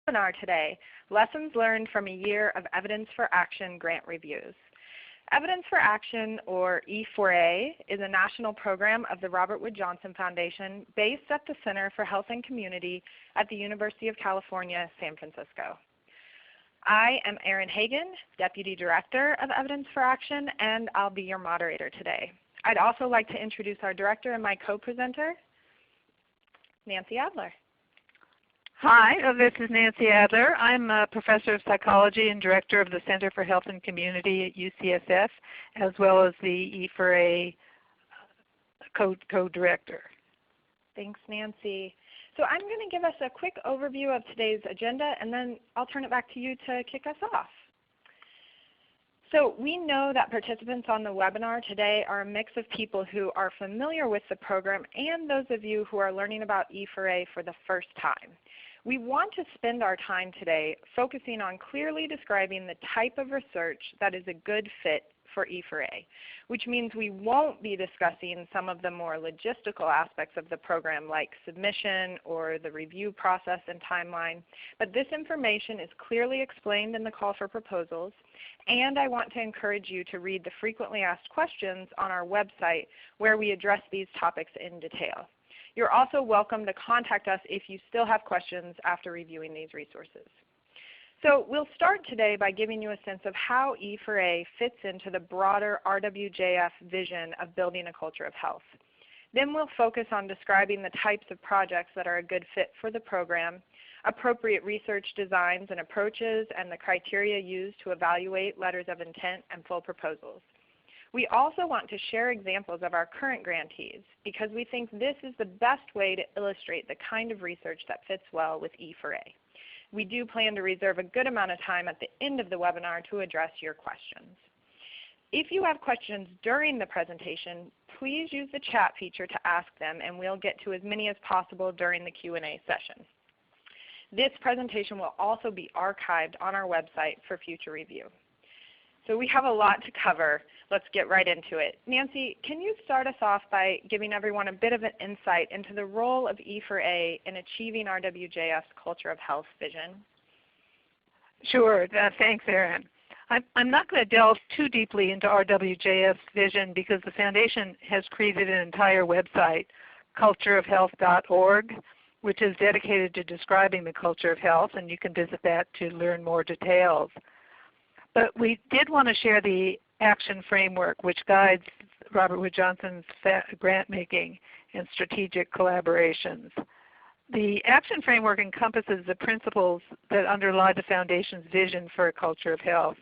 webinar today, Lessons Learned from a Year of Evidence for Action Grant Reviews. Evidence for Action, or E4A, is a national program of the Robert Wood Johnson Foundation based at the Center for Health and Community at the University of California, San Francisco. I am Erin Hagan, Deputy Director of Evidence for Action, and I'll be your moderator today. I'd also like to introduce our director and my co-presenter, Nancy Adler. Hi, this is Nancy Adler. I'm a professor of psychology and director of the Center for Health and Community at UCSF, as well as the E4A co-director. Thanks, Nancy. So I'm going to give us a quick overview of today's agenda, and then I'll turn it back to you to kick us off. So we know that participants on the webinar today are a mix of people who are familiar with the program and those of you who are learning about E4A for the first time. We want to spend our time today focusing on clearly describing the type of research that is a good fit for E4A, which means we won't be discussing some of the more logistical aspects of the program like submission or the review process and timeline, but this information is clearly explained in the call for proposals, and I want to encourage you to read the frequently asked questions on our website where we address these topics in detail. You're also welcome to contact us if you still have questions after reviewing these resources. So we'll start today by giving you a sense of how E4A fits into the broader RWJF vision of building a culture of health. Then we'll focus on describing the types of projects that are a good fit for the program, appropriate research designs and approaches, and the criteria used to evaluate letters of intent and full proposals. We also want to share examples of our current grantees because we think this is the best way to illustrate the kind of research that fits well with E4A. We do plan to reserve a good amount of time at the end of the webinar to address your questions. If you have questions during the presentation, please use the chat feature to ask them, and we'll get to as many as possible during the Q&A session. This presentation will also be archived on our website for future review. So we have a lot to cover. Let's get right into it. Nancy, can you start us off by giving everyone a bit of an insight into the role of E4A in achieving RWJF's culture of health vision? Sure. Thanks, Erin. I'm not going to delve too deeply into RWJF's vision because the Foundation has created an entire website, cultureofhealth.org, which is dedicated to describing the culture of health, and you can visit that to learn more details. But we did want to share the action framework which guides Robert Wood Johnson's grant making and strategic collaborations. The action framework encompasses the principles that underlie the Foundation's vision for a culture of health,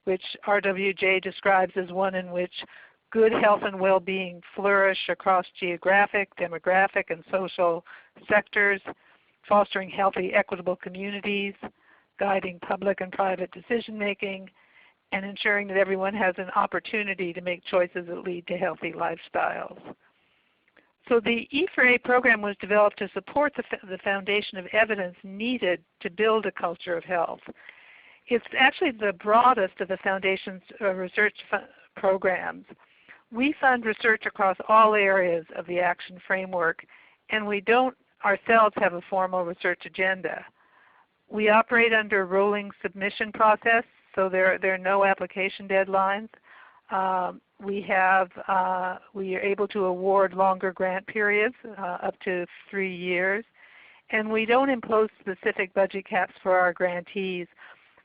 which RWJ describes as one in which good health and well-being flourish across geographic, demographic, and social sectors, fostering healthy, equitable communities, guiding public and private decision making, and ensuring that everyone has an opportunity to make choices that lead to healthy lifestyles. So the E4A program was developed to support the foundation of evidence needed to build a culture of health. It's actually the broadest of the Foundation's research programs. We fund research across all areas of the action framework, and we don't ourselves have a formal research agenda. We operate under a rolling submission process, so there are no application deadlines. We are able to award longer grant periods, up to 3 years, and we don't impose specific budget caps for our grantees,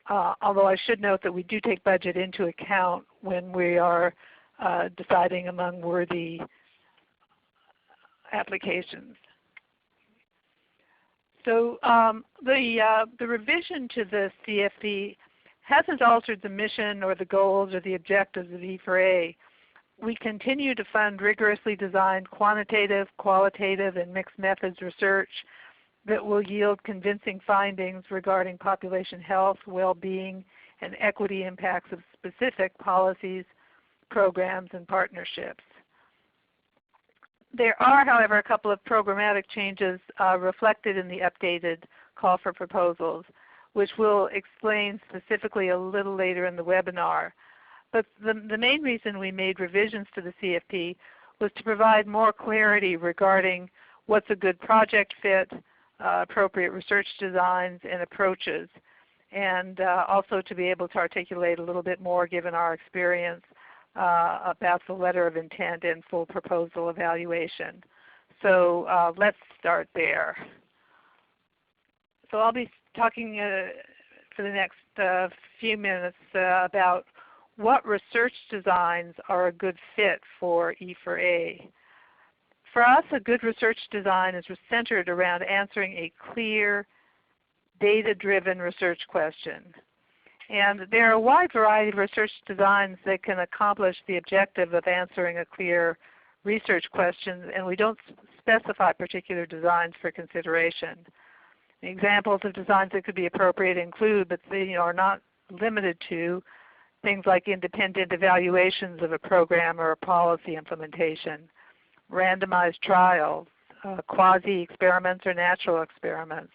although I should note that we do take budget into account when we are deciding among worthy applications. So the revision to the CFP hasn't altered the mission or the goals or the objectives of E4A. We continue to fund rigorously designed quantitative, qualitative, and mixed methods research that will yield convincing findings regarding population health, well-being, and equity impacts of specific policies, programs, and partnerships. There are, however, a couple of programmatic changes reflected in the updated call for proposals, which we'll explain specifically a little later in the webinar. But the main reason we made revisions to the CFP was to provide more clarity regarding what's a good project fit, appropriate research designs and approaches, and also to be able to articulate a little bit more, given our experience, about the letter of intent and full proposal evaluation. So let's start there. So I'll be talking for the next few minutes about what research designs are a good fit for E4A. For us, a good research design is centered around answering a clear, data-driven research question. And there are a wide variety of research designs that can accomplish the objective of answering a clear research question, and we don't specify particular designs for consideration. Examples of designs that could be appropriate include, but they are not limited to, things like independent evaluations of a program or a policy implementation, randomized trials, quasi-experiments or natural experiments,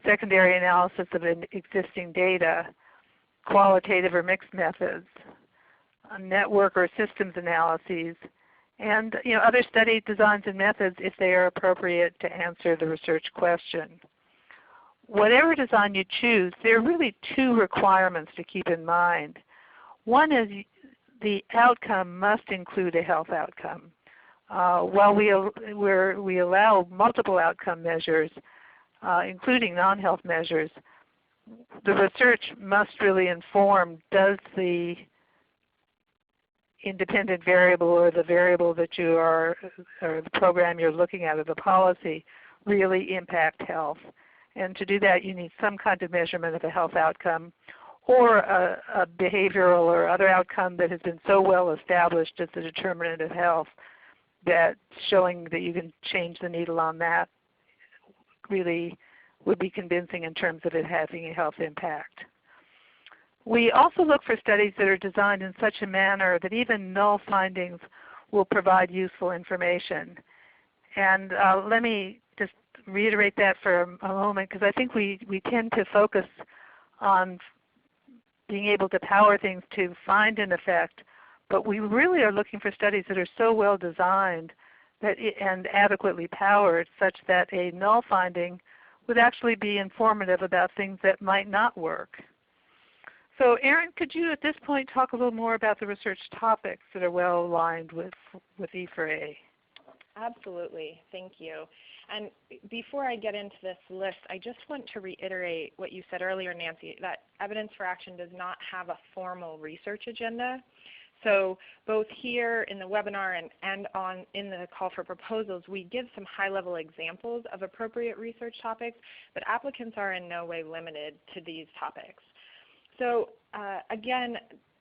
secondary analysis of existing data, qualitative or mixed methods, network or systems analyses, and other study designs and methods if they are appropriate to answer the research question. Whatever design you choose, there are really two requirements to keep in mind. One is the outcome must include a health outcome. While we allow multiple outcome measures, including non-health measures, the research must really inform, does the independent variable or the variable that you are, or the program you're looking at or the policy really impact health? And to do that, you need some kind of measurement of a health outcome or a behavioral or other outcome that has been so well established as a determinant of health that showing that you can change the needle on that really would be convincing in terms of it having a health impact. We also look for studies that are designed in such a manner that even null findings will provide useful information. And let me just reiterate that for a moment, because I think we tend to focus on being able to power things to find an effect, but we really are looking for studies that are so well designed that and adequately powered such that a null finding would actually be informative about things that might not work. So Erin, could you at this point talk a little more about the research topics that are well aligned with E4A? Absolutely, thank you. And before I get into this list, I just want to reiterate what you said earlier, Nancy, that Evidence for Action does not have a formal research agenda. So both here in the webinar and in the call for proposals, we give some high-level examples of appropriate research topics, but applicants are in no way limited to these topics. So again,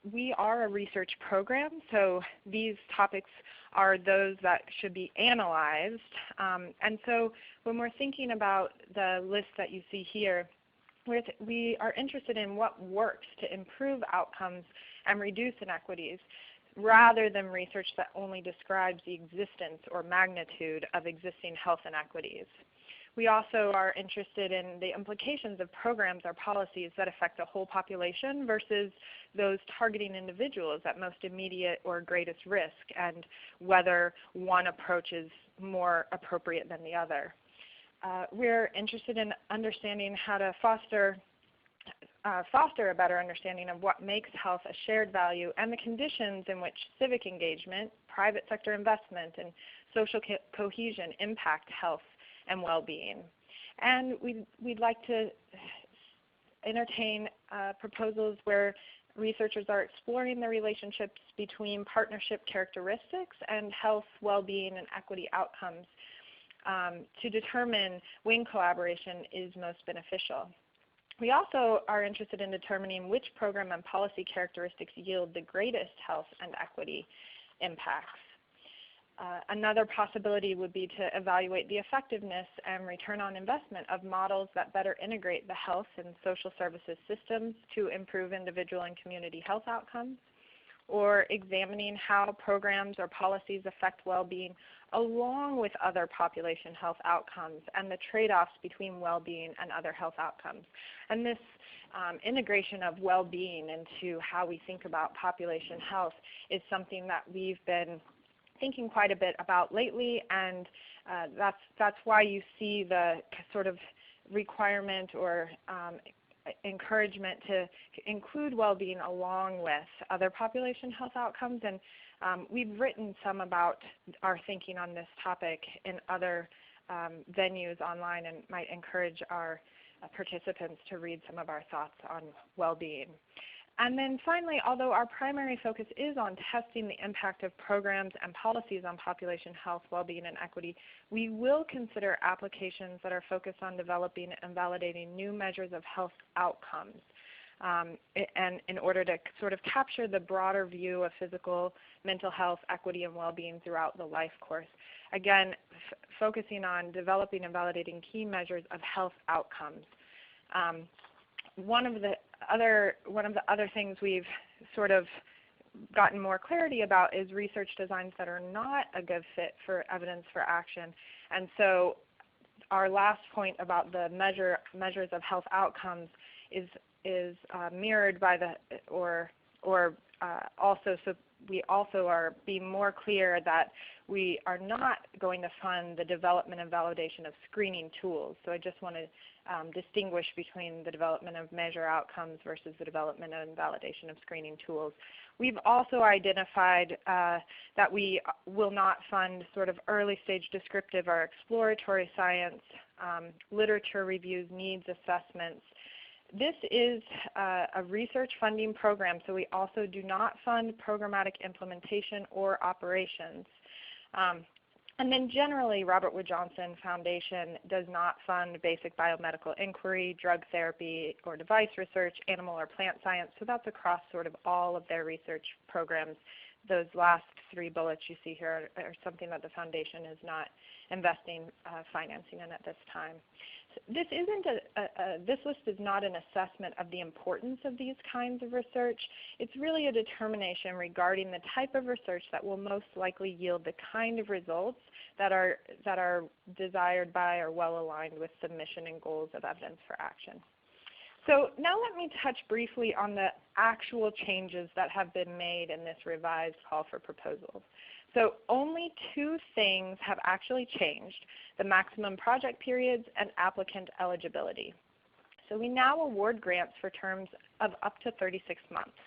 we are a research program, so these topics are those that should be analyzed. And so when we're thinking about the list that you see here, we are interested in what works to improve outcomes and reduce inequities, rather than research that only describes the existence or magnitude of existing health inequities. We also are interested in the implications of programs or policies that affect the whole population versus those targeting individuals at most immediate or greatest risk, and whether one approach is more appropriate than the other. We're interested in understanding how to foster a better understanding of what makes health a shared value and the conditions in which civic engagement, private sector investment, and social cohesion impact health and well-being. And we'd like to entertain proposals where researchers are exploring the relationships between partnership characteristics and health, well-being, and equity outcomes to determine when collaboration is most beneficial. We also are interested in determining which program and policy characteristics yield the greatest health and equity impacts. Another possibility would be to evaluate the effectiveness and return on investment of models that better integrate the health and social services systems to improve individual and community health outcomes, or examining how programs or policies affect well-being along with other population health outcomes and the trade-offs between well-being and other health outcomes. And this integration of well-being into how we think about population health is something that we've been thinking quite a bit about lately, and that's why you see the sort of requirement or encouragement to include well-being along with other population health outcomes. And we've written some about our thinking on this topic in other venues online, and might encourage our participants to read some of our thoughts on well-being. And then finally, although our primary focus is on testing the impact of programs and policies on population health, well-being, and equity, we will consider applications that are focused on developing and validating new measures of health outcomes, and in order to sort of capture the broader view of physical, mental health, equity, and well-being throughout the life course. Again, focusing on developing and validating key measures of health outcomes. One of the other things we've sort of gotten more clarity about is research designs that are not a good fit for evidence for action. And so our last point about the measures of health outcomes is mirrored by the also, so we also are being more clear that we are not going to fund the development and validation of screening tools. So I just want to distinguish between the development of measure outcomes versus the development and validation of screening tools. We've also identified that we will not fund sort of early stage descriptive or exploratory science, literature reviews, needs assessments. This is a research funding program, so we also do not fund programmatic implementation or operations. And then generally, Robert Wood Johnson Foundation does not fund basic biomedical inquiry, drug therapy or device research, animal or plant science. So that's across sort of all of their research programs. Those last three bullets you see here are something that the foundation is not investing financing in at this time. So this list is not an assessment of the importance of these kinds of research. It's really a determination regarding the type of research that will most likely yield the kind of results that are desired by or well aligned with the mission and goals of evidence for action. So now let me touch briefly on the actual changes that have been made in this revised call for proposals. So only two things have actually changed: the maximum project periods and applicant eligibility. So we now award grants for terms of up to 36 months.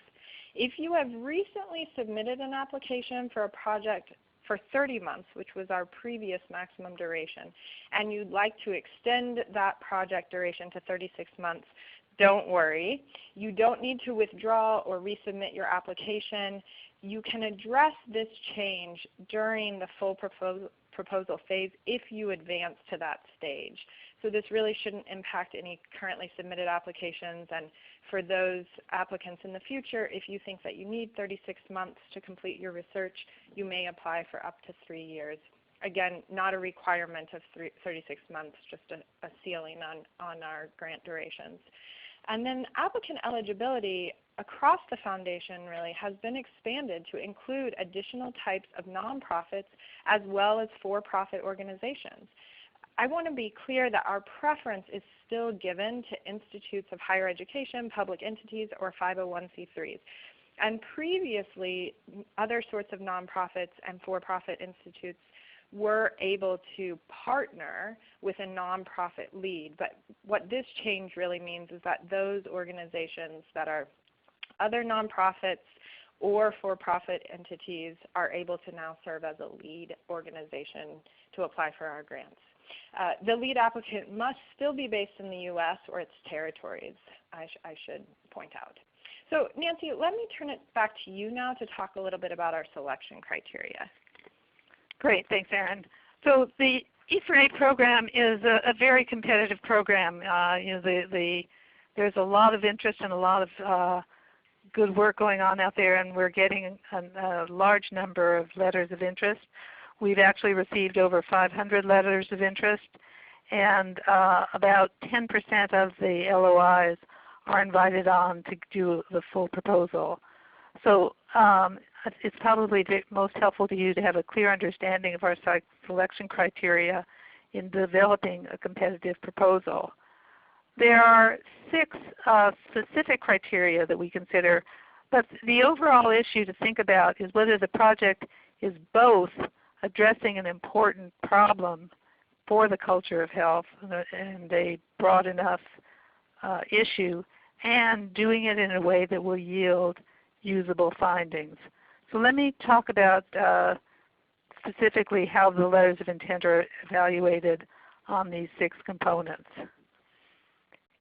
If you have recently submitted an application for a project for 30 months, which was our previous maximum duration, and you'd like to extend that project duration to 36 months, don't worry. You don't need to withdraw or resubmit your application. You can address this change during the full proposal phase if you advance to that stage. So this really shouldn't impact any currently submitted applications. And for those applicants in the future, if you think that you need 36 months to complete your research, you may apply for up to 3 years. Again, not a requirement of 36 months, just a ceiling on our grant durations. And then applicant eligibility across the foundation really has been expanded to include additional types of nonprofits as well as for-profit organizations. I want to be clear that our preference is still given to institutes of higher education, public entities, or 501c3s. And previously, other sorts of nonprofits and for-profit institutes were able to partner with a nonprofit lead. But what this change really means is that those organizations that are other nonprofits or for-profit entities are able to now serve as a lead organization to apply for our grants. The lead applicant must still be based in the U.S. or its territories, I should point out. So Nancy, let me turn it back to you now to talk a little bit about our selection criteria. Great, thanks, Erin. So the E4A program is a very competitive program. There's a lot of interest and a lot of good work going on out there, and we're getting a large number of letters of interest. We've actually received over 500 letters of interest, and about 10% of the LOIs are invited on to do the full proposal. So it's probably most helpful to you to have a clear understanding of our selection criteria in developing a competitive proposal. There are 6 specific criteria that we consider, but the overall issue to think about is whether the project is both addressing an important problem for the culture of health and a broad enough issue, and doing it in a way that will yield usable findings. So let me talk about specifically how the letters of intent are evaluated on these 6 components.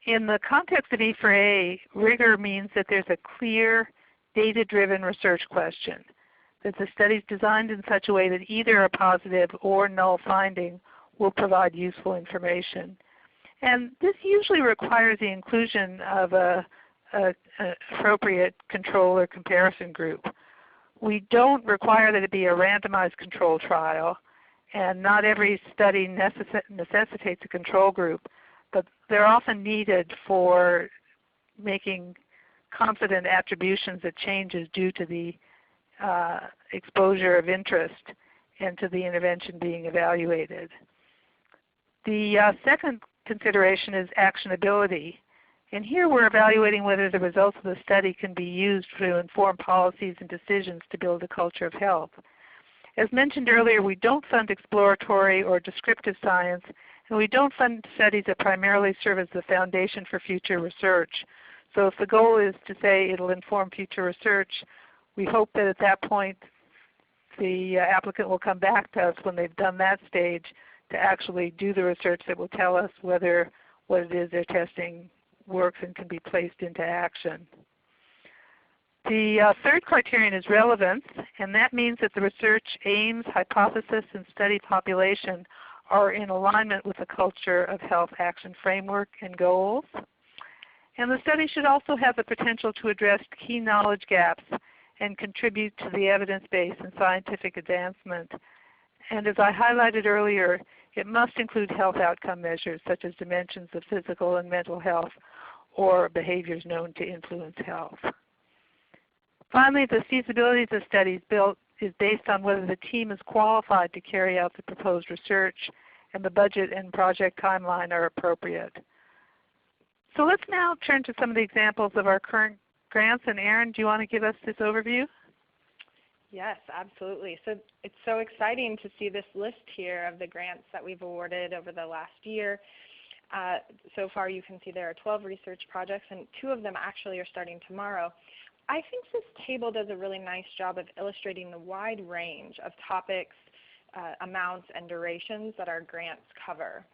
In the context of E4A, rigor means that there's a clear, data-driven research question, that the study is designed in such a way that either a positive or null finding will provide useful information. And this usually requires the inclusion of an appropriate control or comparison group. We don't require that it be a randomized control trial, and not every study necessitates a control group, but they're often needed for making confident attributions that change is due to the exposure of interest and to the intervention being evaluated. The second consideration is actionability. And here we're evaluating whether the results of the study can be used to inform policies and decisions to build a culture of health. As mentioned earlier, we don't fund exploratory or descriptive science, and we don't fund studies that primarily serve as the foundation for future research. So if the goal is to say it will inform future research, we hope that at that point the applicant will come back to us when they've done that stage to actually do the research that will tell us whether what it is they're testing works and can be placed into action. The third criterion is relevance, and that means that the research aims, hypothesis, and study population are in alignment with the culture of health action framework and goals. And the study should also have the potential to address key knowledge gaps and contribute to the evidence base and scientific advancement. And as I highlighted earlier, it must include health outcome measures such as dimensions of physical and mental health or behaviors known to influence health. Finally, the feasibility of the study is based on whether the team is qualified to carry out the proposed research and the budget and project timeline are appropriate. So let's now turn to some of the examples of our current grants. And Erin, do you want to give us this overview? Yes, absolutely. So it's so exciting to see this list here of the grants that we've awarded over the last year. So far you can see there are 12 research projects, and 2 of them actually are starting tomorrow. I think this table does a really nice job of illustrating the wide range of topics, amounts, and durations that our grants cover.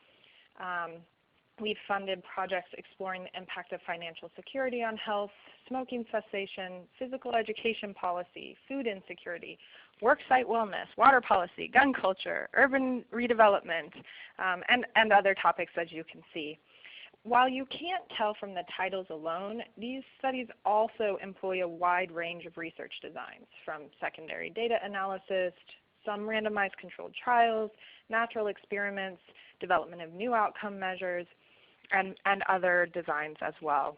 We've funded projects exploring the impact of financial security on health, smoking cessation, physical education policy, food insecurity, worksite wellness, water policy, gun culture, urban redevelopment, and other topics, as you can see. While you can't tell from the titles alone, these studies also employ a wide range of research designs, from secondary data analysis, some randomized controlled trials, natural experiments, development of new outcome measures, and other designs as well.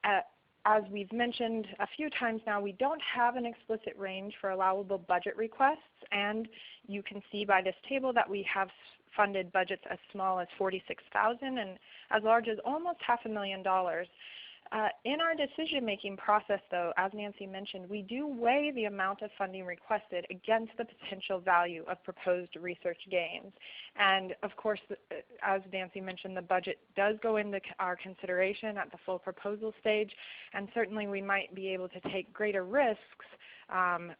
As we've mentioned a few times now, we don't have an explicit range for allowable budget requests, and you can see by this table that we have funded budgets as small as $46,000 and as large as almost $500,000. In our decision-making process, though, as Nancy mentioned, we do weigh the amount of funding requested against the potential value of proposed research gains. And of course, as Nancy mentioned, the budget does go into our consideration at the full proposal stage, and certainly we might be able to take greater risks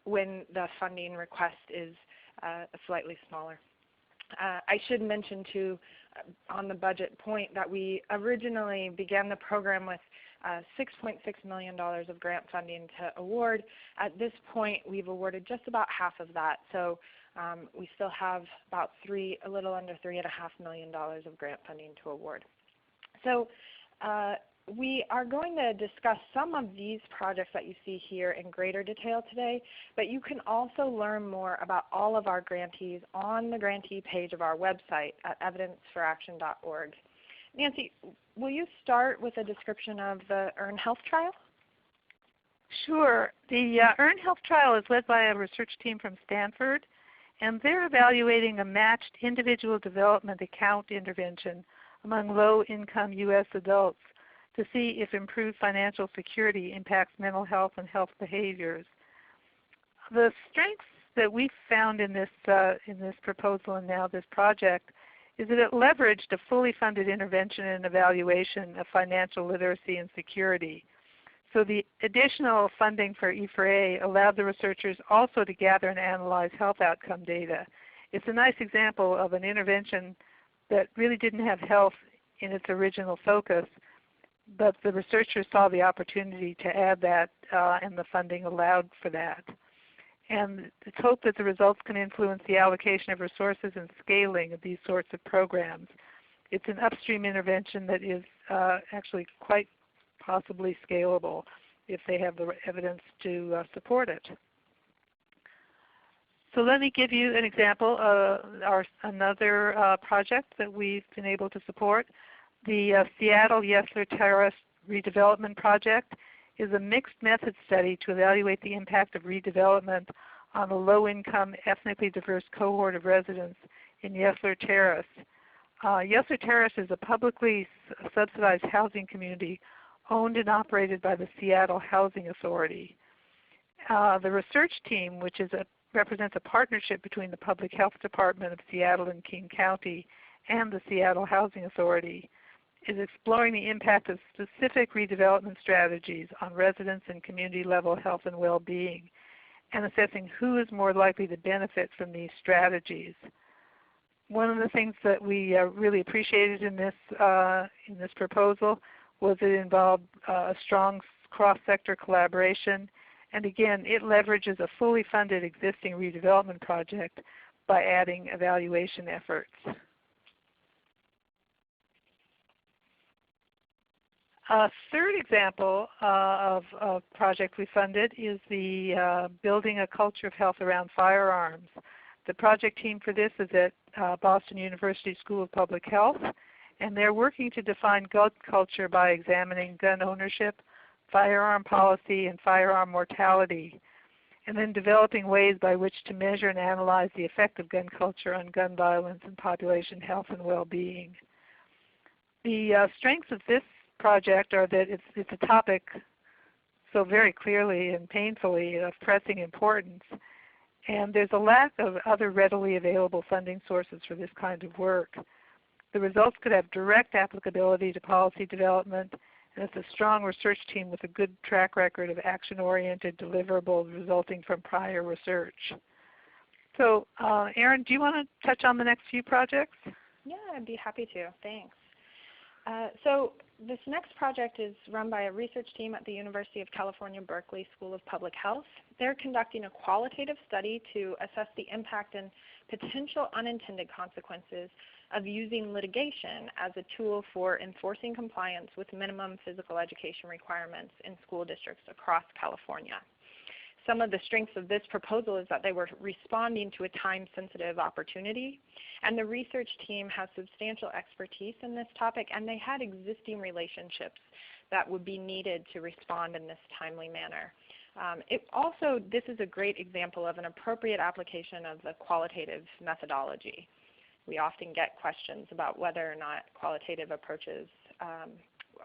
when the funding request is slightly smaller. I should mention too, on the budget point, that we originally began the program with $6.6 million of grant funding to award. At this point, we've awarded just about half of that, so we still have about a little under $3.5 million of grant funding to award. So we are going to discuss some of these projects that you see here in greater detail today, but you can also learn more about all of our grantees on the grantee page of our website at evidencefораction.org. Nancy, will you start with a description of the EARN Health trial? Sure. The EARN Health trial is led by a research team from Stanford, and they're evaluating a matched individual development account intervention among low-income U.S. adults to see if improved financial security impacts mental health and health behaviors. The strengths that we found in this proposal and now this project is that it leveraged a fully funded intervention and evaluation of financial literacy and security. So the additional funding for E4A allowed the researchers also to gather and analyze health outcome data. It's a nice example of an intervention that really didn't have health in its original focus, but the researchers saw the opportunity to add that and the funding allowed for that. And it's hoped that the results can influence the allocation of resources and scaling of these sorts of programs. It's an upstream intervention that is actually quite possibly scalable if they have the evidence to support it. So let me give you an example of another project that we've been able to support. The Seattle Yesler Terrace Redevelopment Project is a mixed method study to evaluate the impact of redevelopment on a low-income, ethnically diverse cohort of residents in Yesler Terrace. Yesler Terrace is a publicly subsidized housing community owned and operated by the Seattle Housing Authority. The research team, which represents a partnership between the Public Health Department of Seattle and King County and the Seattle Housing Authority, is exploring the impact of specific redevelopment strategies on residents and community-level health and well-being, and assessing who is more likely to benefit from these strategies. One of the things that we really appreciated in this proposal was it involved a strong cross-sector collaboration, and again, it leverages a fully funded existing redevelopment project by adding evaluation efforts. A third example of a project we funded is the Building a Culture of Health Around Firearms. The project team for this is at Boston University School of Public Health, and they're working to define gun culture by examining gun ownership, firearm policy, and firearm mortality, and then developing ways by which to measure and analyze the effect of gun culture on gun violence and population health and well-being. The strengths of this project are that it's a topic so very clearly and painfully of pressing importance, and there's a lack of other readily available funding sources for this kind of work. The results could have direct applicability to policy development, and it's a strong research team with a good track record of action-oriented deliverables resulting from prior research. So Erin, do you want to touch on the next few projects? Yeah, I'd be happy to. Thanks. So this next project is run by a research team at the University of California, Berkeley School of Public Health. They're conducting a qualitative study to assess the impact and potential unintended consequences of using litigation as a tool for enforcing compliance with minimum physical education requirements in school districts across California. Some of the strengths of this proposal is that they were responding to a time-sensitive opportunity, and the research team has substantial expertise in this topic, and they had existing relationships that would be needed to respond in this timely manner. This is a great example of an appropriate application of the qualitative methodology. We often get questions about whether or not qualitative approaches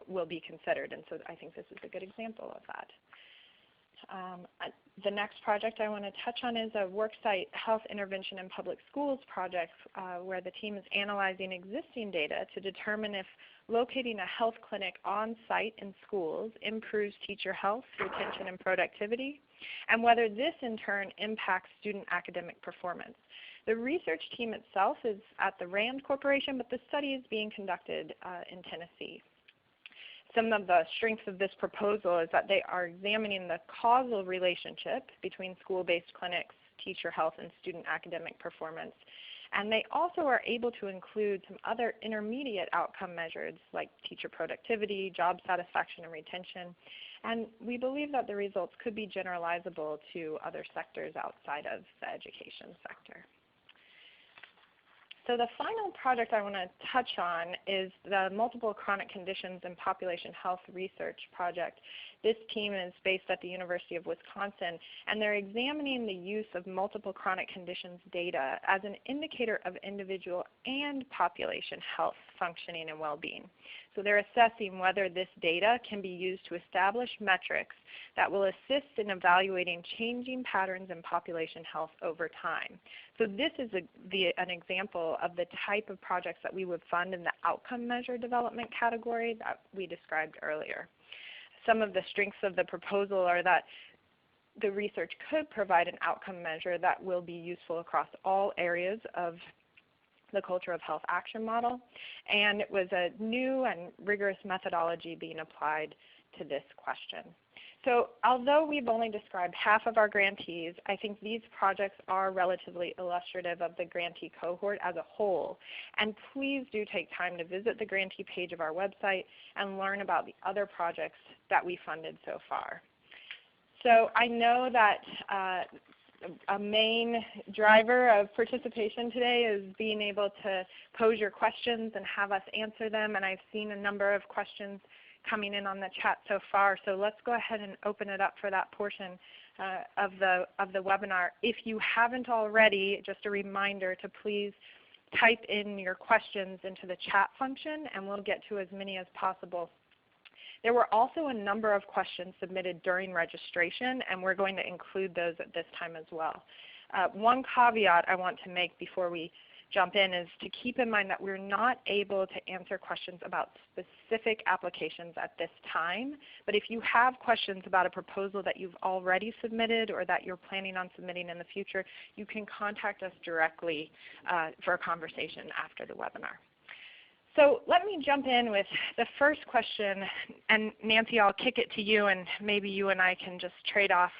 will be considered, and so I think this is a good example of that. The next project I want to touch on is a worksite health intervention in public schools project where the team is analyzing existing data to determine if locating a health clinic on site in schools improves teacher health, retention, and productivity, and whether this in turn impacts student academic performance. The research team itself is at the RAND Corporation, but the study is being conducted in Tennessee. Some of the strengths of this proposal is that they are examining the causal relationship between school-based clinics, teacher health, and student academic performance. And they also are able to include some other intermediate outcome measures like teacher productivity, job satisfaction, and retention. And we believe that the results could be generalizable to other sectors outside of the education sector. So the final project I want to touch on is the Multiple Chronic Conditions and Population Health Research Project. This team is based at the University of Wisconsin, and they're examining the use of multiple chronic conditions data as an indicator of individual and population health functioning and well-being. So they're assessing whether this data can be used to establish metrics that will assist in evaluating changing patterns in population health over time. So this is an example of the type of projects that we would fund in the outcome measure development category that we described earlier. Some of the strengths of the proposal are that the research could provide an outcome measure that will be useful across all areas of the Culture of Health Action Model, and it was a new and rigorous methodology being applied to this question. So although we've only described half of our grantees, I think these projects are relatively illustrative of the grantee cohort as a whole. And please do take time to visit the grantee page of our website and learn about the other projects that we funded so far. So I know that a main driver of participation today is being able to pose your questions and have us answer them, and I've seen a number of questions coming in on the chat so far. So let's go ahead and open it up for that portion of the webinar. If you haven't already, just a reminder to please type in your questions into the chat function, and we'll get to as many as possible. There were also a number of questions submitted during registration, and we're going to include those at this time as well. One caveat I want to make before we jump in is to keep in mind that we're not able to answer questions about specific applications at this time. But if you have questions about a proposal that you've already submitted or that you're planning on submitting in the future, you can contact us directly for a conversation after the webinar. So let me jump in with the first question, and Nancy, I'll kick it to you, and maybe you and I can just trade off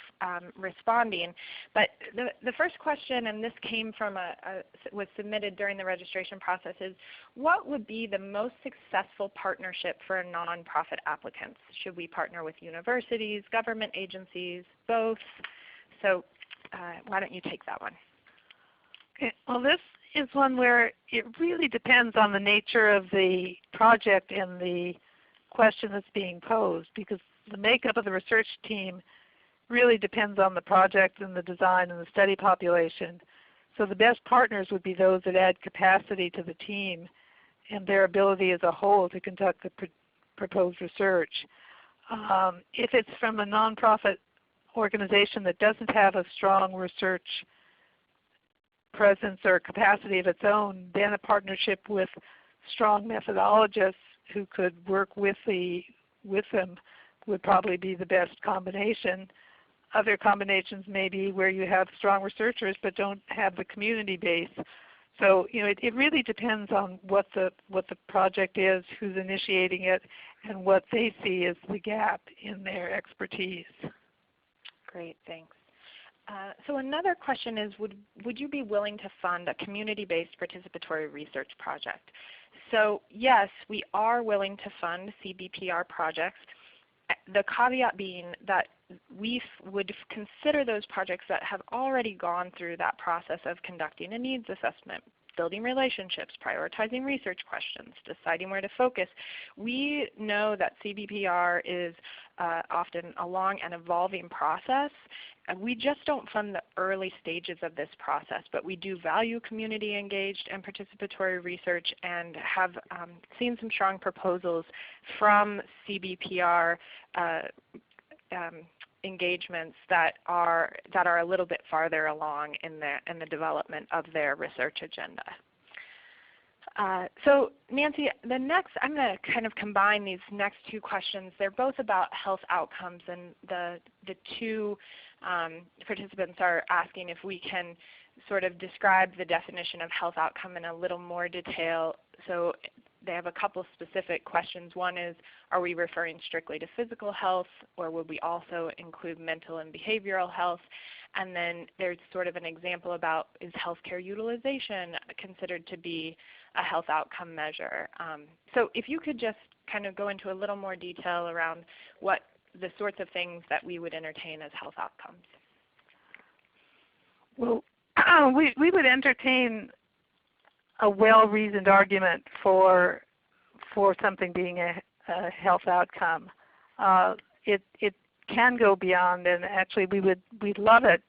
responding. But the first question, and this came from was submitted during the registration process, is what would be the most successful partnership for nonprofit applicants? Should we partner with universities, government agencies, both? So why don't you take that one? Okay. Well, this is one where it really depends on the nature of the project and the question that's being posed, because the makeup of the research team really depends on the project and the design and the study population. So the best partners would be those that add capacity to the team and their ability as a whole to conduct the proposed research. If it's from a nonprofit organization that doesn't have a strong research presence or capacity of its own, then a partnership with strong methodologists who could work with them would probably be the best combination. Other combinations may be where you have strong researchers but don't have the community base. So it really depends on what the project is, who's initiating it, and what they see as the gap in their expertise. Great, thanks. So another question is, would you be willing to fund a community-based participatory research project? So yes, we are willing to fund CBPR projects, the caveat being that we would consider those projects that have already gone through that process of conducting a needs assessment, building relationships, prioritizing research questions, deciding where to focus. We know that CBPR is often a long and evolving process. We just don't fund the early stages of this process, but we do value community engaged and participatory research, and have seen some strong proposals from CBPR engagements that are a little bit farther along in the development of their research agenda. So Nancy, I'm going to kind of combine these next two questions. They're both about health outcomes, and the two participants are asking if we can sort of describe the definition of health outcome in a little more detail. So they have a couple specific questions. One is, are we referring strictly to physical health, or would we also include mental and behavioral health? And then there's sort of an example about, is healthcare utilization considered to be a health outcome measure? So if you could just kind of go into a little more detail around what the sorts of things that we would entertain as health outcomes. Well, we would entertain a well-reasoned argument for something being a health outcome. It can go beyond, and actually we'd love it.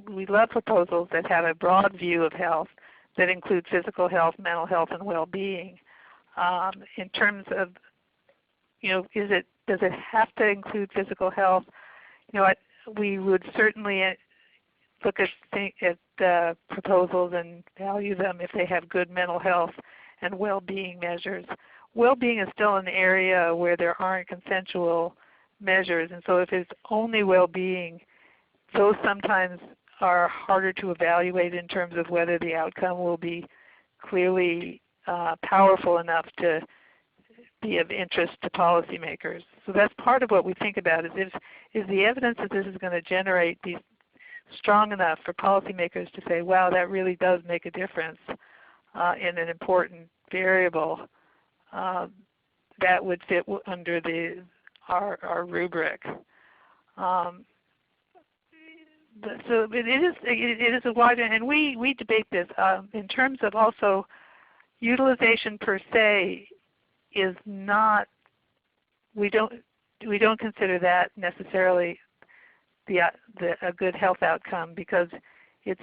We love proposals that have a broad view of health that include physical health, mental health, and well-being. in terms of, does it have to include physical health? We would certainly look at proposals and value them if they have good mental health and well-being measures. Well-being is still an area where there aren't consensual measures, and so if it's only well-being, those sometimes are harder to evaluate in terms of whether the outcome will be clearly powerful enough to be of interest to policymakers. So that's part of what we think about is the evidence that this is going to generate these strong enough for policymakers to say, wow, that really does make a difference in an important variable that would fit under our rubric. So it is a wide, and we debate this in terms of also utilization per se is not. We don't consider that necessarily a good health outcome because it's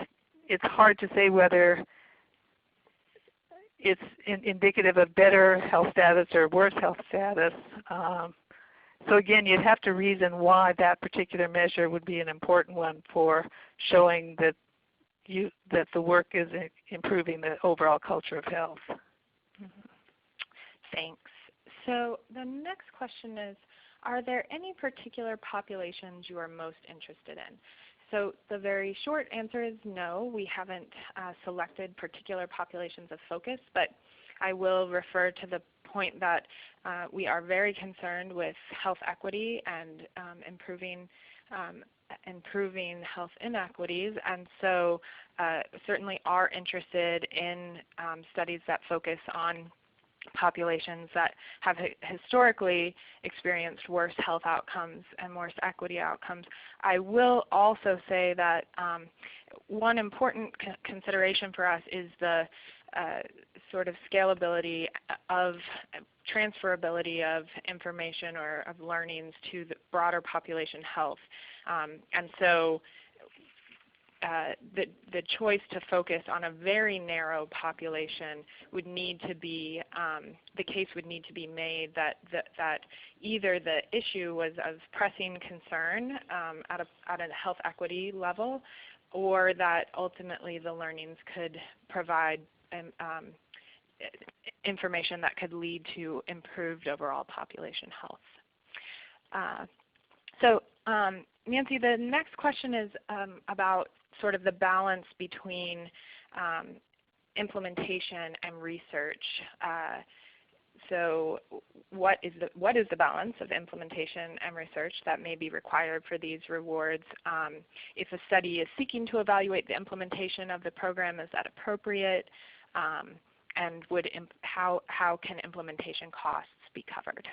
hard to say whether it's indicative of better health status or worse health status. So again, you'd have to reason why that particular measure would be an important one for showing that the work is improving the overall culture of health. Thanks. So the next question is, are there any particular populations you are most interested in? So the very short answer is no. We haven't selected particular populations of focus, but I will refer to the point that we are very concerned with health equity and improving health inequities, and so certainly are interested in studies that focus on populations that have historically experienced worse health outcomes and worse equity outcomes. I will also say that one important consideration for us is the sort of scalability of transferability of information or of learnings to the broader population health. And so the choice to focus on a very narrow population would need to be, the case would need to be made that either the issue was of pressing concern at a health equity level, or that ultimately the learnings could provide information that could lead to improved overall population health. So Nancy, the next question is about sort of the balance between implementation and research. So what is the balance of implementation and research that may be required for these rewards? If a study is seeking to evaluate the implementation of the program, is that appropriate? And how can implementation costs be covered?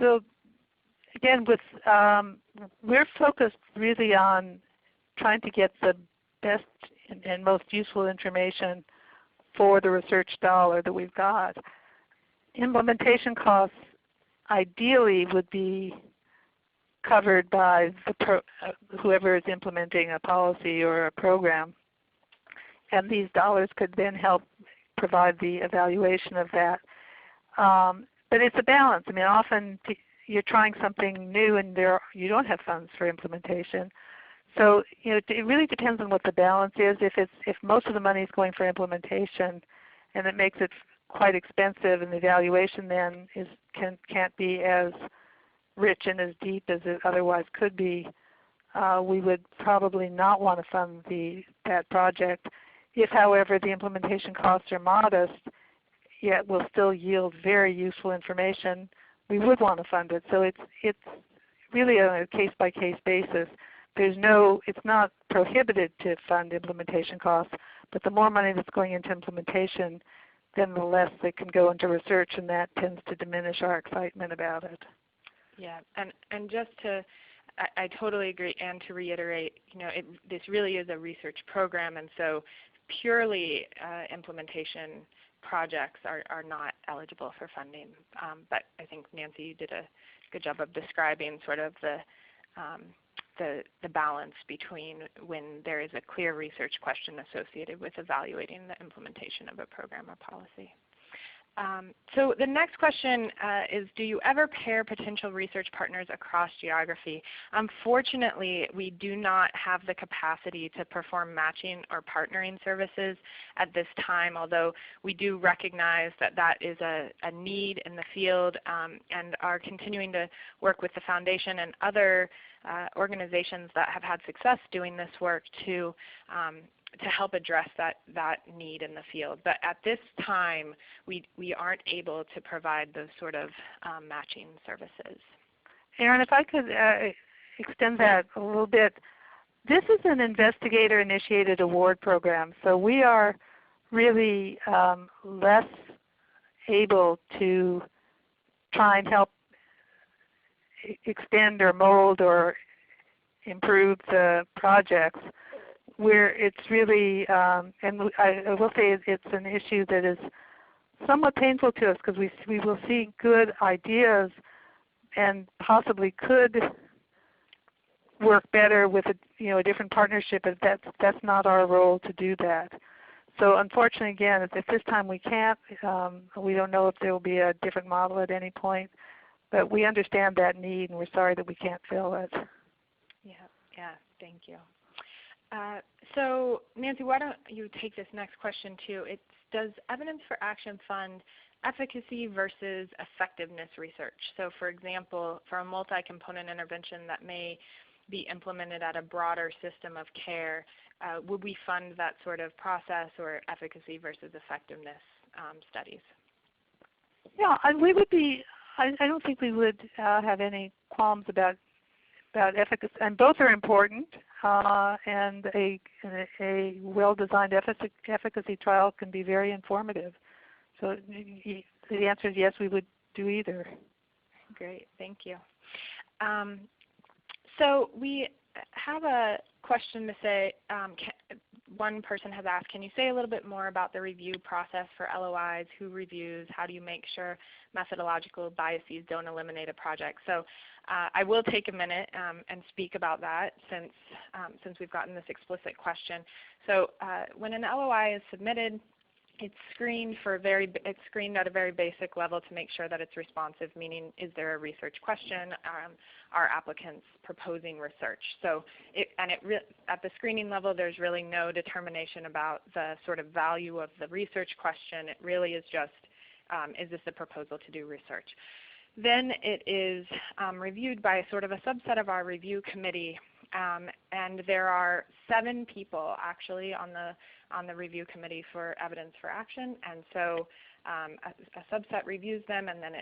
So again, we're focused really on trying to get the best and most useful information for the research dollar that we've got. Implementation costs ideally would be covered by whoever is implementing a policy or a program, and these dollars could then help provide the evaluation of that. But it's a balance. I mean, often you're trying something new and you don't have funds for implementation. So it really depends on what the balance is. If most of the money is going for implementation and it makes it quite expensive, and the evaluation then can't be as rich and as deep as it otherwise could be, we would probably not want to fund that project. If, however, the implementation costs are modest, yet will still yield very useful information, we would want to fund it. So it's really on a case-by-case basis. It's not prohibited to fund implementation costs, but the more money that's going into implementation, then the less that can go into research, and that tends to diminish our excitement about it. Yeah, and just to, I totally agree, and to reiterate, this really is a research program, and so purely implementation projects are not eligible for funding. But I think Nancy, you did a good job of describing sort of the balance between when there is a clear research question associated with evaluating the implementation of a program or policy. So the next question is, do you ever pair potential research partners across geography? Unfortunately, we do not have the capacity to perform matching or partnering services at this time, although we do recognize that that is a need in the field, and are continuing to work with the Foundation and other organizations that have had success doing this work to help address that need in the field. But at this time, we aren't able to provide those sort of matching services. Erin, if I could extend that a little bit. This is an investigator-initiated award program, so we are really less able to try and help extend or mold or improve the projects, where it's really, and I will say it's an issue that is somewhat painful to us, because we will see good ideas and possibly could work better with a different partnership, but that's not our role to do that. So unfortunately, again, at this time we can't. We don't know if there will be a different model at any point, but we understand that need, and we're sorry that we can't fill it. Yeah, thank you. So Nancy, why don't you take this next question too? It's, does Evidence for Action fund efficacy versus effectiveness research? So for example, for a multi-component intervention that may be implemented at a broader system of care, would we fund that sort of process, or efficacy versus effectiveness studies? Yeah, we would be, I don't think we would have any qualms about efficacy, and both are important, and a well-designed efficacy trial can be very informative. So the answer is yes, we would do either. Great, thank you. So we have a question to say, one person has asked, can you say a little bit more about the review process for LOIs? Who reviews? How do you make sure methodological biases don't eliminate a project? So I will take a minute and speak about that, since we've gotten this explicit question. So when an LOI is submitted, it's screened at a very basic level to make sure that it's responsive, meaning is there a research question? Are applicants proposing research? So at the screening level, there's really no determination about the sort of value of the research question. It really is just, is this a proposal to do research? Then it is reviewed by sort of a subset of our review committee, and there are 7 people actually on the review committee for Evidence for Action, and so a subset reviews them, and then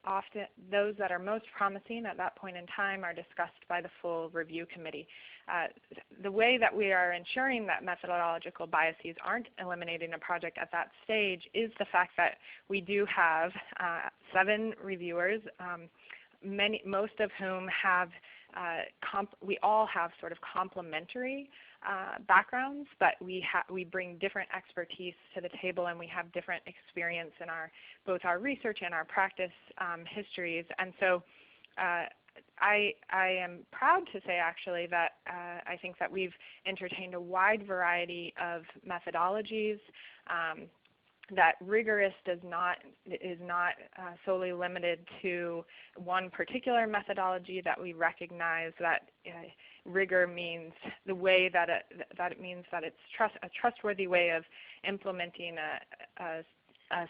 often those that are most promising at that point in time are discussed by the full review committee. The way that we are ensuring that methodological biases aren't eliminating a project at that stage is the fact that we do have 7 reviewers, most of whom have we all have sort of complementary backgrounds, but we bring different expertise to the table, and we have different experience in both our research and our practice histories. And so I am proud to say actually that I think that we've entertained a wide variety of methodologies. That rigorous is not solely limited to one particular methodology, that we recognize that rigor means the way that it means that it's a trustworthy way of implementing a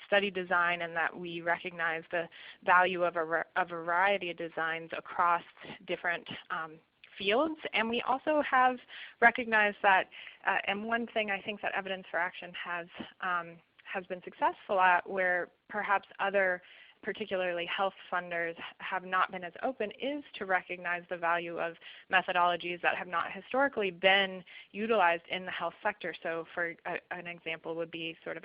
study design, and that we recognize the value of a variety of designs across different fields. And we also have recognized that, and one thing I think that Evidence for Action has been successful at, where perhaps other, particularly health funders, have not been as open, is to recognize the value of methodologies that have not historically been utilized in the health sector. So for an example would be sort of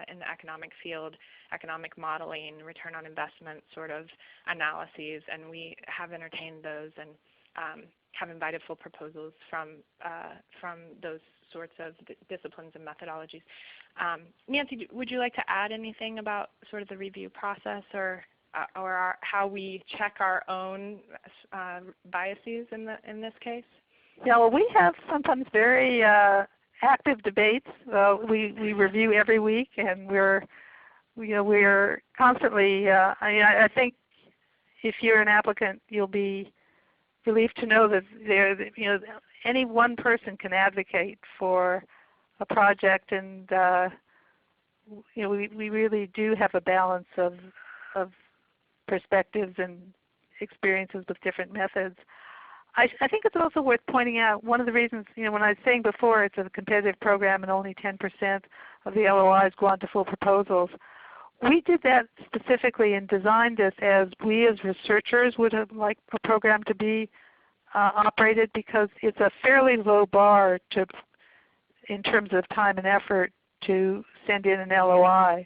in the economic field, economic modeling, return on investment sort of analyses, and we have entertained those and have invited full proposals from those sorts of disciplines and methodologies. Nancy, would you like to add anything about sort of the review process, or how we check our own biases in this case? Yeah, well, we have sometimes very active debates. We review every week, and we're we're constantly, I think if you're an applicant, you'll be relieved to know that any one person can advocate for a project, and we really do have a balance of perspectives and experiences with different methods. I think it's also worth pointing out one of the reasons, when I was saying before it's a competitive program and only 10% of the LOIs go on to full proposals, we did that specifically and designed this as we as researchers would have liked a program to be operated, because it's a fairly low bar in terms of time and effort to send in an LOI.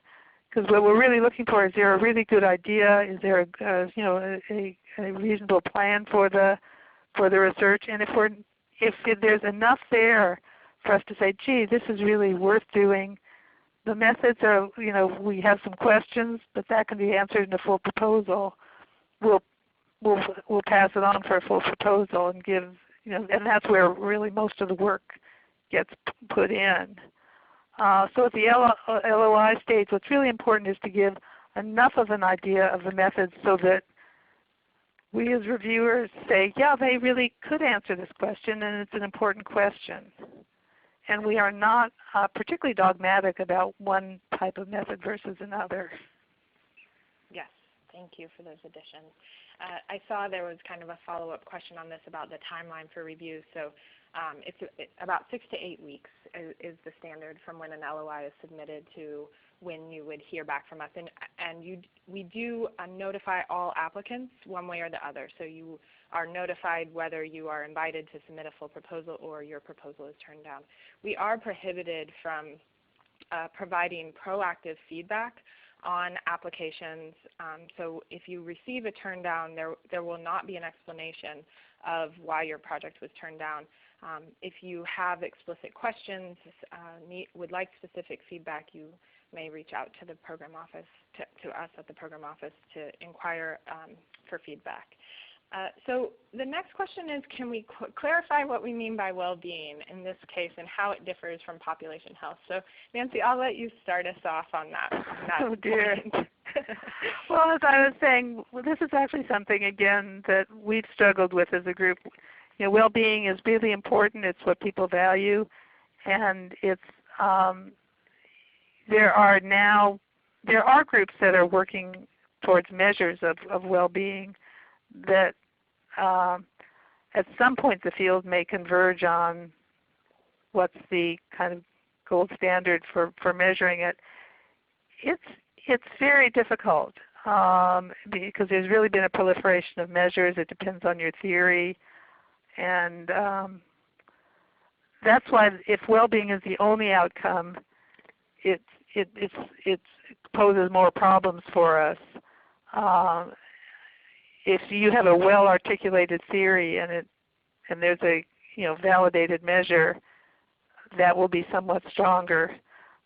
Because what we're really looking for is there a really good idea? Is there a reasonable plan for the research? And if there's enough there for us to say, gee, this is really worth doing. The methods are, we have some questions, but that can be answered in a full proposal. We'll pass it on for a full proposal and give, and that's where really most of the work gets put in. So at the LOI stage, what's really important is to give enough of an idea of the methods so that we as reviewers say, yeah, they really could answer this question, and it's an important question. And we are not particularly dogmatic about one type of method versus another. Yes, thank you for those additions. I saw there was kind of a follow-up question on this about the timeline for review. So it's about 6 to 8 weeks is the standard from when an LOI is submitted to when you would hear back from us. And we do notify all applicants one way or the other. So you are notified whether you are invited to submit a full proposal or your proposal is turned down. We are prohibited from providing proactive feedback on applications. So if you receive a turn down, there will not be an explanation of why your project was turned down. If you have explicit questions, would like specific feedback, you may reach out to the program office, to us at the program office to inquire for feedback. So the next question is, can we clarify what we mean by well-being in this case and how it differs from population health? So Nancy, I'll let you start us off on that. Oh dear. Well, as I was saying, this is actually something, again, that we've struggled with as a group. Well-being is really important. It's what people value, and it's there are groups that are working towards measures of well-being that at some point the field may converge on what's the kind of gold standard for measuring it. It's very difficult because there's really been a proliferation of measures. It depends on your theory. And that's why if well-being is the only outcome, it poses more problems for us. If you have a well-articulated theory and there's a validated measure, that will be somewhat stronger.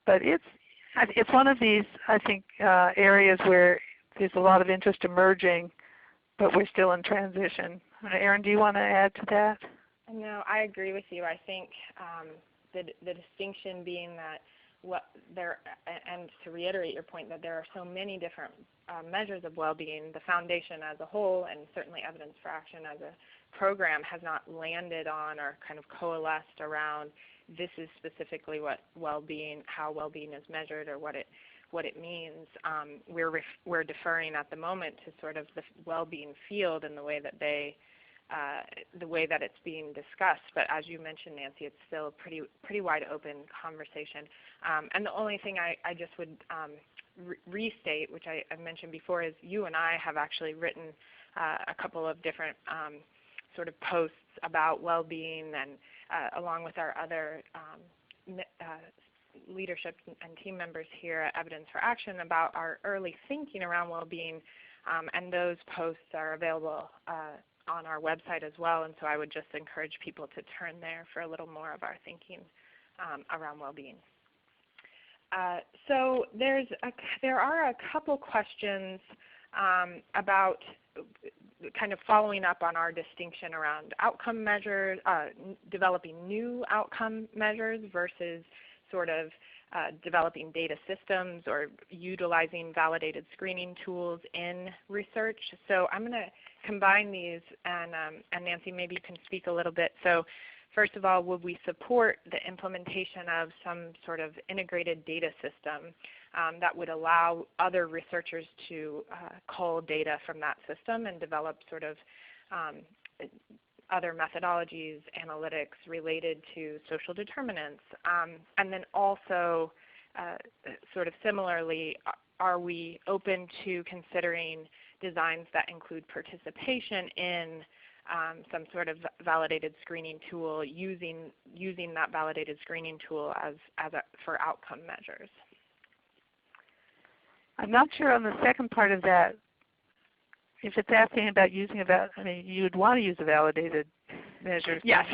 But it's one of these, I think, areas where there's a lot of interest emerging, but we're still in transition. Erin, do you want to add to that? No, I agree with you. I think the distinction being that and to reiterate your point, that there are so many different measures of well-being, the foundation as a whole, and certainly Evidence for Action as a program has not landed on or kind of coalesced around this is specifically what well-being, how well-being is measured, or what it means. We're deferring at the moment to sort of the well-being field and the way that it's being discussed. But as you mentioned, Nancy, it's still a pretty wide open conversation. And the only thing I just would restate, which I mentioned before, is you and I have actually written a couple of different sort of posts about well-being, and along with our other leadership and team members here at Evidence for Action, about our early thinking around well-being, and those posts are available on our website as well, and so I would just encourage people to turn there for a little more of our thinking around well-being. So there are a couple questions about kind of following up on our distinction around outcome measures, developing new outcome measures versus sort of developing data systems or utilizing validated screening tools in research. So I'm going to combine these, and Nancy, maybe you can speak a little bit. So first of all, would we support the implementation of some sort of integrated data system that would allow other researchers to cull data from that system and develop sort of other methodologies, analytics related to social determinants? And then also, sort of similarly, are we open to considering designs that include participation in some sort of validated screening tool, using that validated screening tool for outcome measures? I'm not sure on the second part of that. If it's asking about using I mean, you would want to use a validated measure. Yes,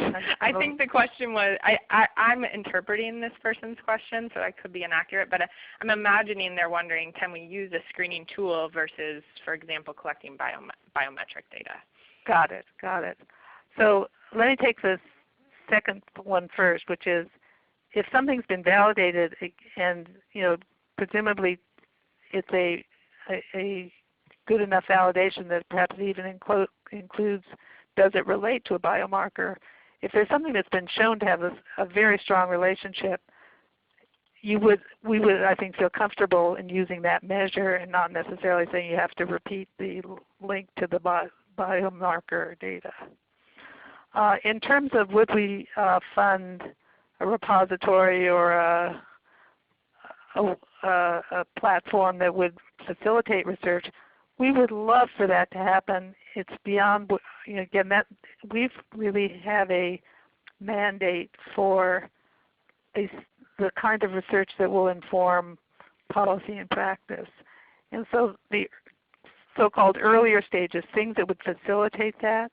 I think the question was, I'm interpreting this person's question, so I could be inaccurate, but I'm imagining they're wondering, can we use a screening tool versus, for example, collecting biometric data? Got it, got it. So let me take the second one first, which is if something's been validated and presumably it's a good enough validation that perhaps even includes, does it relate to a biomarker? If there's something that's been shown to have a very strong relationship, we would, I think, feel comfortable in using that measure and not necessarily saying you have to repeat the link to the biomarker data. In terms of would we fund a repository or a platform that would facilitate research, we would love for that to happen. It's beyond, again, that we really have a mandate for the kind of research that will inform policy and practice. And so the so-called earlier stages, things that would facilitate that,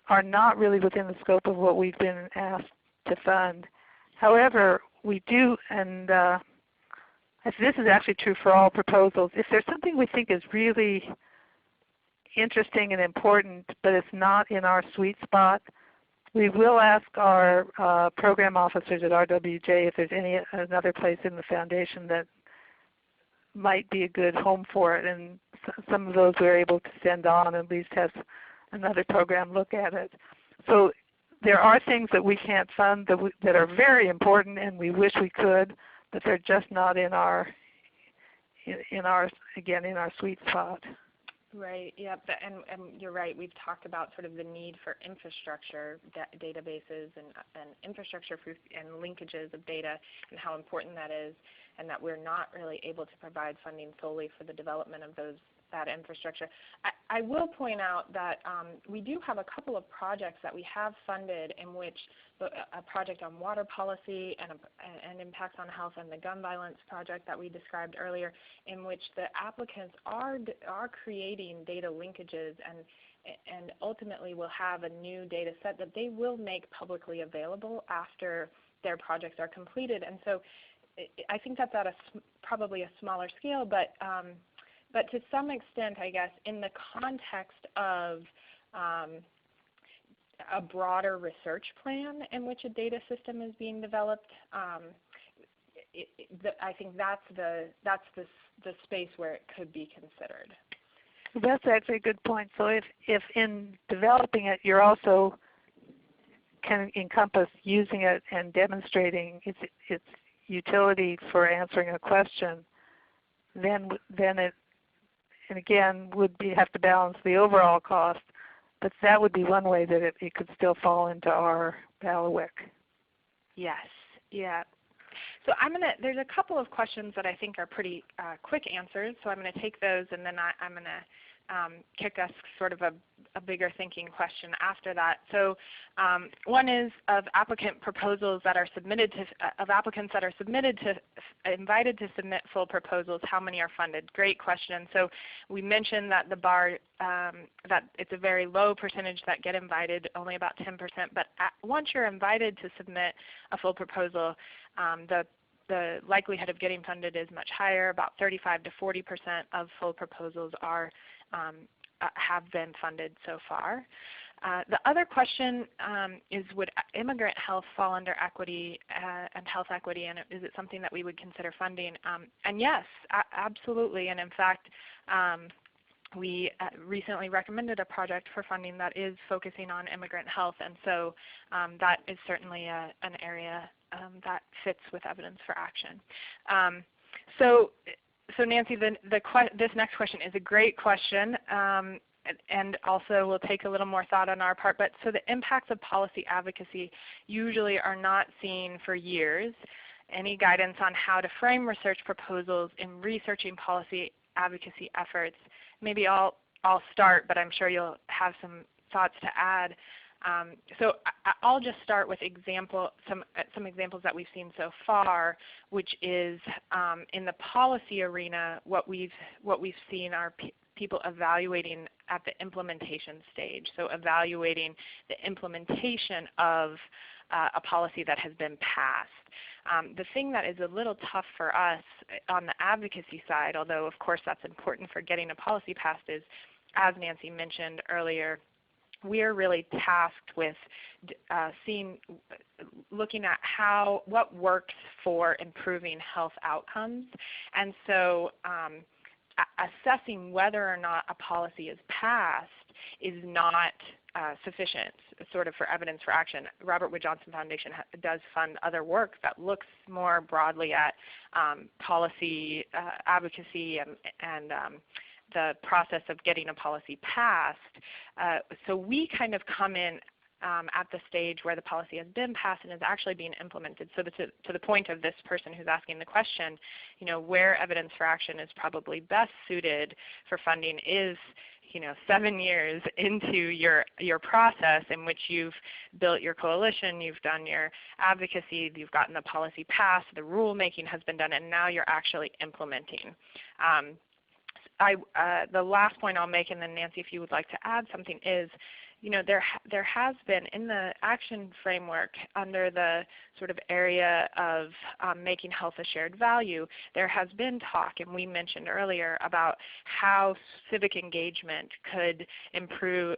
are not really within the scope of what we've been asked to fund. However, we do, and this is actually true for all proposals, if there's something we think is really interesting and important, but it's not in our sweet spot, we will ask our program officers at RWJ if there's another place in the foundation that might be a good home for it, and some of those we're able to send on, at least have another program look at it. So there are things that we can't fund that are very important, and we wish we could, but they're just not in our sweet spot. Right. Yep. And you're right. We've talked about sort of the need for infrastructure databases and infrastructure and linkages of data, and how important that is, and that we're not really able to provide funding solely for the development of that infrastructure. I will point out that we do have a couple of projects that we have funded, in which a project on water policy and impacts on health, and the gun violence project that we described earlier, in which the applicants are creating data linkages and ultimately will have a new data set that they will make publicly available after their projects are completed. And so I think that's at probably a smaller scale, but to some extent, I guess, in the context of a broader research plan in which a data system is being developed, I think that's the space where it could be considered. That's actually a good point. So if in developing it, you're also can encompass using it and demonstrating its utility for answering a question, then it, and again, have to balance the overall cost, but that would be one way that it could still fall into our bailiwick. Yes, yeah. So there's a couple of questions that I think are pretty quick answers, so I'm going to take those, and then I'm going to kick us sort of a bigger thinking question after that. So one is of applicant proposals that are submitted to, applicants that are invited to submit full proposals, how many are funded? Great question. So we mentioned that the bar, that it's a very low percentage that get invited, only about 10%, but once you're invited to submit a full proposal, the likelihood of getting funded is much higher. About 35 to 40% of full proposals have been funded so far. The other question is, would immigrant health fall under equity and health equity, and is it something that we would consider funding? And yes, absolutely. And in fact, we recently recommended a project for funding that is focusing on immigrant health, and so that is certainly an area that fits with evidence for action. So Nancy, this next question is a great question, and also will take a little more thought on our part. But so the impacts of policy advocacy usually are not seen for years. Any guidance on how to frame research proposals in researching policy advocacy efforts? Maybe I'll start, but I'm sure you'll have some thoughts to add. So I'll just start with some examples that we've seen so far, which is in the policy arena, what we've seen are people evaluating at the implementation stage. So evaluating the implementation of a policy that has been passed. The thing that is a little tough for us on the advocacy side, although of course that's important for getting a policy passed, is, as Nancy mentioned earlier, we are really tasked with looking at what works for improving health outcomes. And so assessing whether or not a policy is passed is not sufficient sort of for evidence for action. Robert Wood Johnson Foundation does fund other work that looks more broadly at policy advocacy and the process of getting a policy passed. So we kind of come in at the stage where the policy has been passed and is actually being implemented. So to the point of this person who's asking the question, where evidence for action is probably best suited for funding is 7 years into your process in which you've built your coalition, you've done your advocacy, you've gotten the policy passed, the rulemaking has been done, and now you're actually implementing. The last point I'll make, and then Nancy, if you would like to add something, is there has been in the action framework under the sort of area of making health a shared value, there has been talk, and we mentioned earlier, about how civic engagement could improve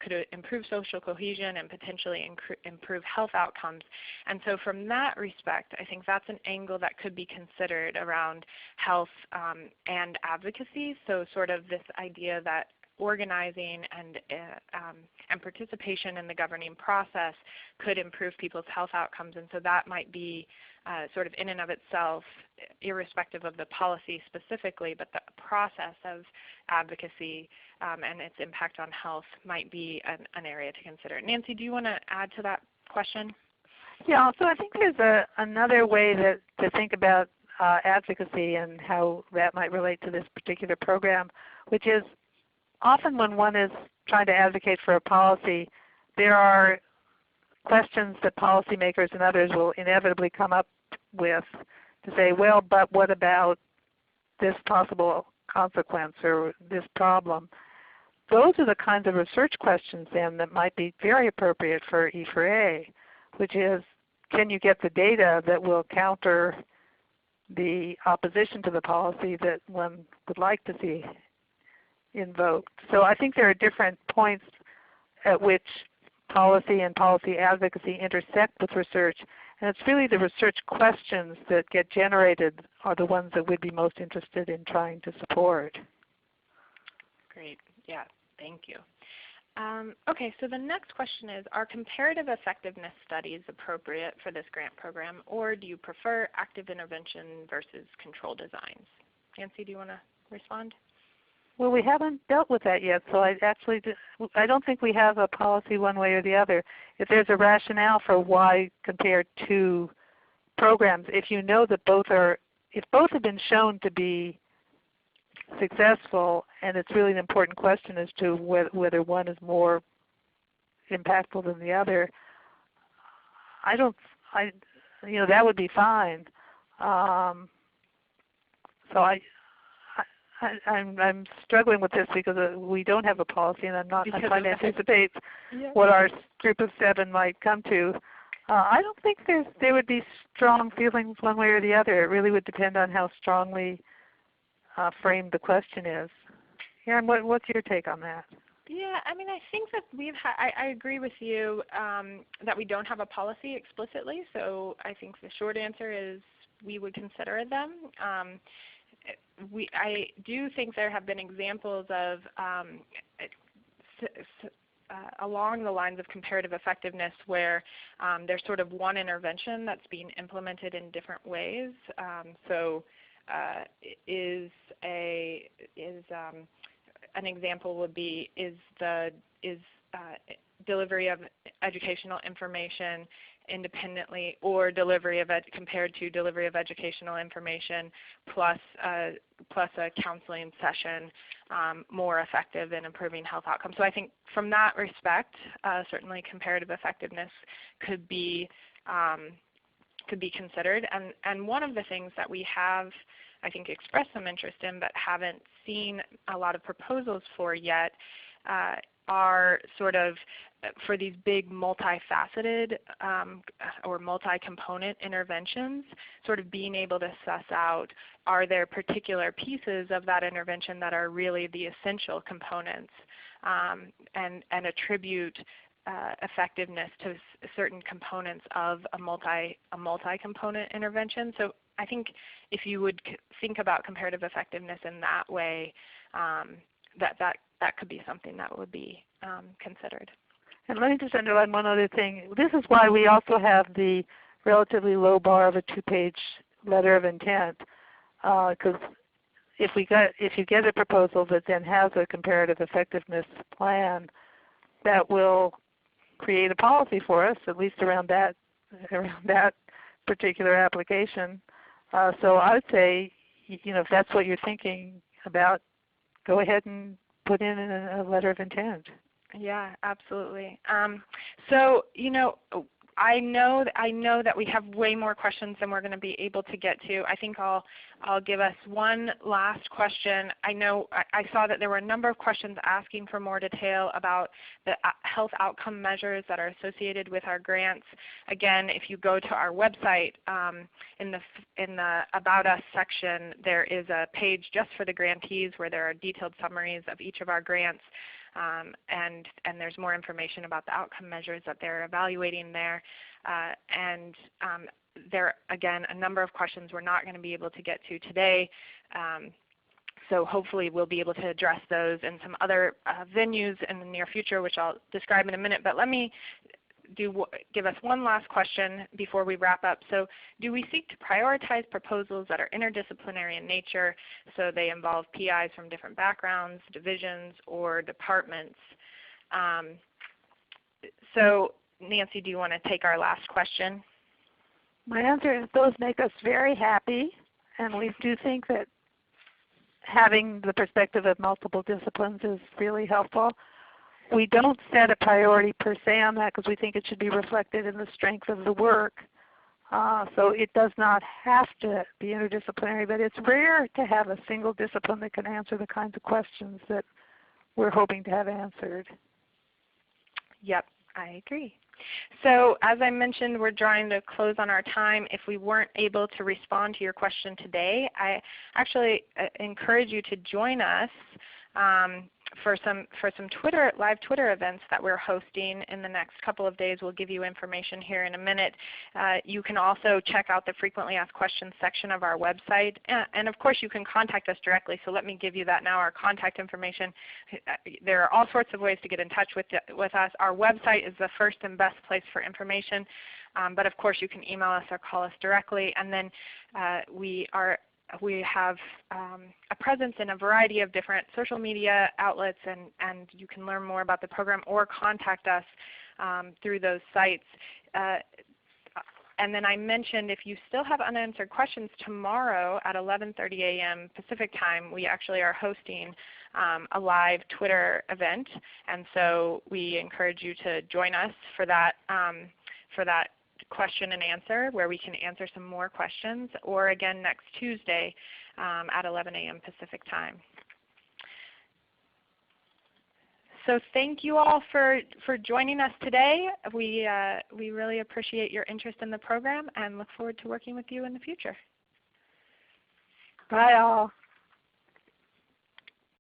could improve social cohesion and potentially improve health outcomes. And so from that respect, I think that's an angle that could be considered around health and advocacy. So sort of this idea that organizing and participation in the governing process could improve people's health outcomes, and so that might be sort of in and of itself, irrespective of the policy specifically, but the process of advocacy and its impact on health might be an area to consider. Nancy, do you want to add to that question? Yeah, so I think there's another way to think about advocacy and how that might relate to this particular program, which is often when one is trying to advocate for a policy, there are questions that policymakers and others will inevitably come up with to say, well, but what about this possible consequence or this problem? Those are the kinds of research questions then that might be very appropriate for E4A, which is, can you get the data that will counter the opposition to the policy that one would like to see invoked? So I think there are different points at which policy and policy advocacy intersect with research, and it's really the research questions that get generated are the ones that we'd be most interested in trying to support. Great. Yeah, thank you. Okay, so the next question is, are comparative effectiveness studies appropriate for this grant program, or do you prefer active intervention versus control designs? Nancy, do you want to respond? Well, we haven't dealt with that yet, so I don't think we have a policy one way or the other. If there's a rationale for why compare two programs, if you know that if both have been shown to be successful, and it's really an important question as to whether one is more impactful than the other, that would be fine. So I'm struggling with this because we don't have a policy, and I'm trying to anticipate what our group of 7 might come to. I don't think there would be strong feelings one way or the other. It really would depend on how strongly framed the question is. Erin, what's your take on that? Yeah, I mean, I think that I agree with you that we don't have a policy explicitly. So I think the short answer is we would consider them. I do think there have been examples of along the lines of comparative effectiveness where there's sort of one intervention that's being implemented in different ways. An example would be delivery of educational information independently, or compared to delivery of educational information plus a counseling session more effective in improving health outcomes. So I think from that respect, certainly comparative effectiveness could be considered. And one of the things that we have, I think, expressed some interest in but haven't seen a lot of proposals for yet are sort of for these big multifaceted or multi-component interventions, sort of being able to suss out, are there particular pieces of that intervention that are really the essential components, and attribute effectiveness to certain components of a multi-component intervention. So I think if you would think about comparative effectiveness in that way, that could be something that would be considered. And let me just underline one other thing. This is why we also have the relatively low bar of a 2-page letter of intent, because if you get a proposal that then has a comparative effectiveness plan, that will create a policy for us, at least around that particular application. So I would say, if that's what you're thinking about, go ahead and put in a letter of intent. Yeah, absolutely. So I know that we have way more questions than we're going to be able to get to. I think I'll give us one last question. I saw that there were a number of questions asking for more detail about the health outcome measures that are associated with our grants. Again, if you go to our website, in the About Us section, there is a page just for the grantees where there are detailed summaries of each of our grants. And there's more information about the outcome measures that they're evaluating there. There, again, a number of questions we're not going to be able to get to today. So hopefully we'll be able to address those in some other venues in the near future, which I'll describe in a minute. But let me give us one last question before we wrap up. So do we seek to prioritize proposals that are interdisciplinary in nature, so they involve PIs from different backgrounds, divisions, or departments? So Nancy, do you want to take our last question? My answer is those make us very happy, and we do think that having the perspective of multiple disciplines is really helpful. We don't set a priority per se on that because we think it should be reflected in the strength of the work. So it does not have to be interdisciplinary, but it's rare to have a single discipline that can answer the kinds of questions that we're hoping to have answered. Yep, I agree. So as I mentioned, we're drawing to close on our time. If we weren't able to respond to your question today, I actually encourage you to join us for some live Twitter events that we're hosting in the next couple of days. We'll give you information here in a minute. You can also check out the frequently asked questions section of our website. And of course you can contact us directly, so let me give you that now, our contact information. There are all sorts of ways to get in touch with us. Our website is the first and best place for information. But of course you can email us or call us directly. And then we have a presence in a variety of different social media outlets, and you can learn more about the program or contact us through those sites. And then I mentioned, if you still have unanswered questions, tomorrow at 11:30 a.m. Pacific time, we actually are hosting a live Twitter event, and so we encourage you to join us for that question and answer, where we can answer some more questions, or again next Tuesday at 11 a.m. Pacific time. So thank you all for joining us today. We really appreciate your interest in the program and look forward to working with you in the future. Bye all.